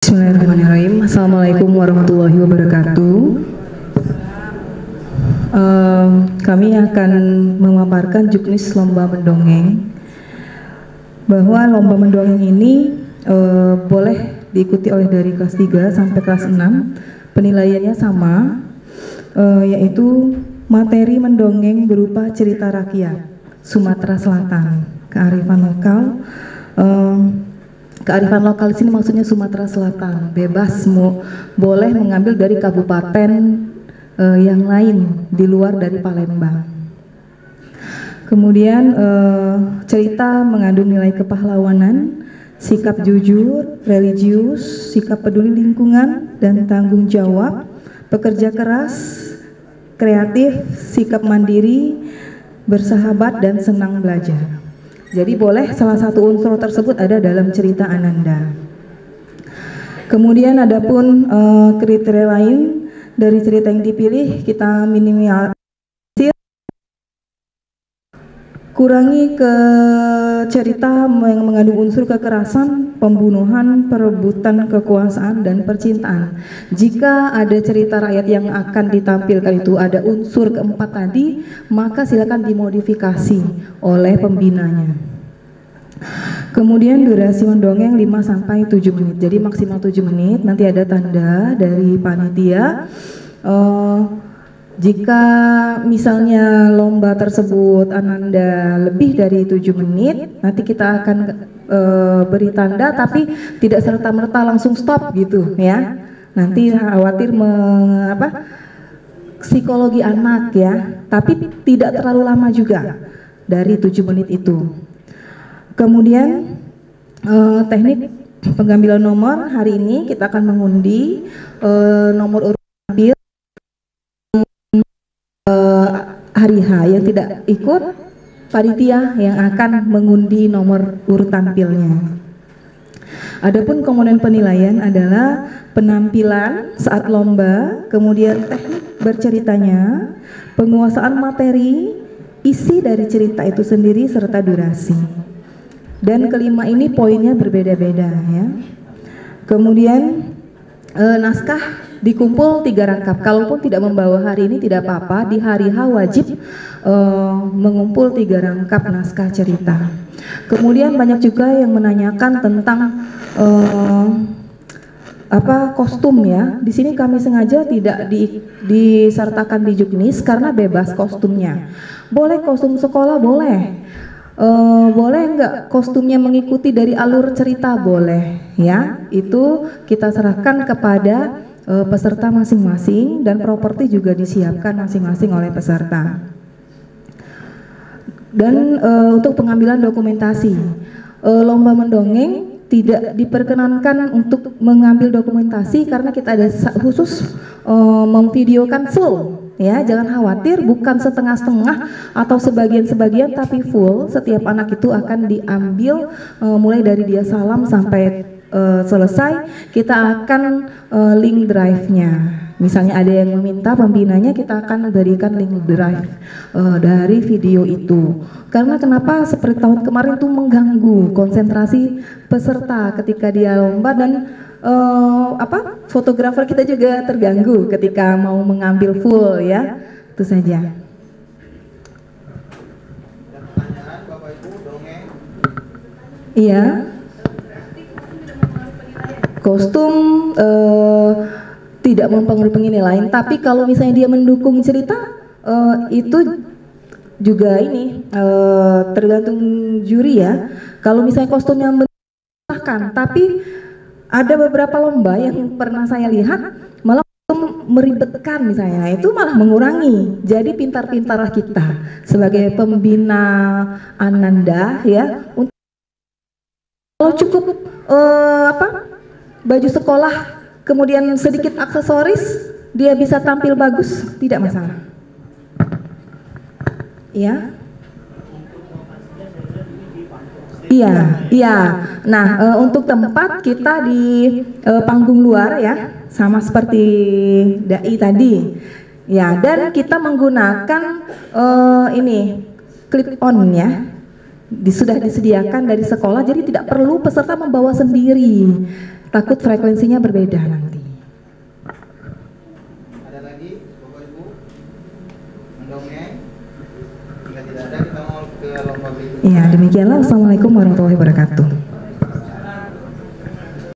Bismillahirrahmanirrahim. Assalamualaikum warahmatullahi wabarakatuh. Kami akan memaparkan juknis lomba mendongeng, bahwa lomba mendongeng ini boleh diikuti oleh dari kelas 3 sampai kelas 6. Penilaiannya sama, yaitu materi mendongeng berupa cerita rakyat Sumatera Selatan, kearifan lokal. Kearifan lokal di sini maksudnya Sumatera Selatan, bebas boleh mengambil dari kabupaten yang lain di luar dari Palembang. Kemudian cerita mengandung nilai kepahlawanan, sikap jujur, religius, sikap peduli lingkungan dan tanggung jawab, pekerja keras, kreatif, sikap mandiri, bersahabat dan senang belajar. Jadi boleh salah satu unsur tersebut ada dalam cerita Ananda. Kemudian adapun kriteria lain dari cerita yang dipilih, kita minimalisir, kurangi ke cerita yang mengandung unsur kekerasan, pembunuhan, perebutan kekuasaan dan percintaan. Jika ada cerita rakyat yang akan ditampilkan itu ada unsur keempat tadi, maka silakan dimodifikasi oleh pembinanya. Kemudian durasi mendongeng 5 sampai 7 menit. Jadi maksimal 7 menit. Nanti ada tanda dari panitia. Jika misalnya lomba tersebut Ananda lebih dari 7 menit, nanti kita akan beri tanda, tapi tidak serta-merta langsung stop gitu ya. Nanti khawatir psikologi anak ya, tapi tidak terlalu lama juga dari 7 menit itu. Kemudian teknik pengambilan nomor hari ini kita akan mengundi nomor urut tampil. Hari H yang tidak ikut, panitia yang akan mengundi nomor urut tampilnya. Adapun komponen penilaian adalah penampilan saat lomba, kemudian teknik berceritanya, penguasaan materi, isi dari cerita itu sendiri serta durasi. Dan kelima ini poinnya berbeda-beda ya. Kemudian naskah dikumpul 3 rangkap. Kalaupun tidak membawa hari ini tidak apa-apa, di hari H wajib mengumpul 3 rangkap naskah cerita. Kemudian banyak juga yang menanyakan tentang kostum ya. Di sini kami sengaja tidak disertakan di juknis karena bebas kostumnya. Boleh kostum sekolah, boleh. Boleh enggak kostumnya mengikuti dari alur cerita, boleh ya. Itu kita serahkan kepada peserta masing-masing dan properti juga disiapkan masing-masing oleh peserta. Dan untuk pengambilan dokumentasi, lomba mendongeng tidak diperkenankan untuk mengambil dokumentasi karena kita ada khusus memvideokan full ya. Jangan khawatir, bukan setengah-setengah atau sebagian-sebagian, tapi full. Setiap anak itu akan diambil mulai dari dia salam sampai selesai. Kita akan link drive-nya. Misalnya ada yang meminta pembinanya, kita akan berikan link drive dari video itu. Karena kenapa seperti tahun kemarin tuh mengganggu konsentrasi peserta ketika dia lomba, dan fotografer kita juga terganggu ketika mau mengambil full ya. Itu saja. Iya. Kostum tidak mempengaruhi penilaian, tapi kalau misalnya dia mendukung cerita itu juga ini tergantung juri ya. Kalau misalnya kostumnya menyenangkan, tapi ada beberapa lomba yang pernah saya lihat malah meribetkan misalnya, itu malah mengurangi. Jadi pintar-pintarlah kita sebagai pembina Ananda ya, untuk kalau cukup baju sekolah kemudian sedikit aksesoris, dia bisa tampil bagus, tidak masalah ya. Iya. Nah, untuk tempat kita di panggung luar ya, sama seperti dai tadi. Ya, dan kita menggunakan ini clip on ya. Sudah disediakan dari sekolah, jadi tidak perlu peserta membawa sendiri. takut frekuensinya berbeda nanti. Ada lagi Bapak Ibu mendongeng? Jika tidak ada, kita mau ke lomba berikutnya. Ya, demikianlah. Assalamualaikum warahmatullahi wabarakatuh.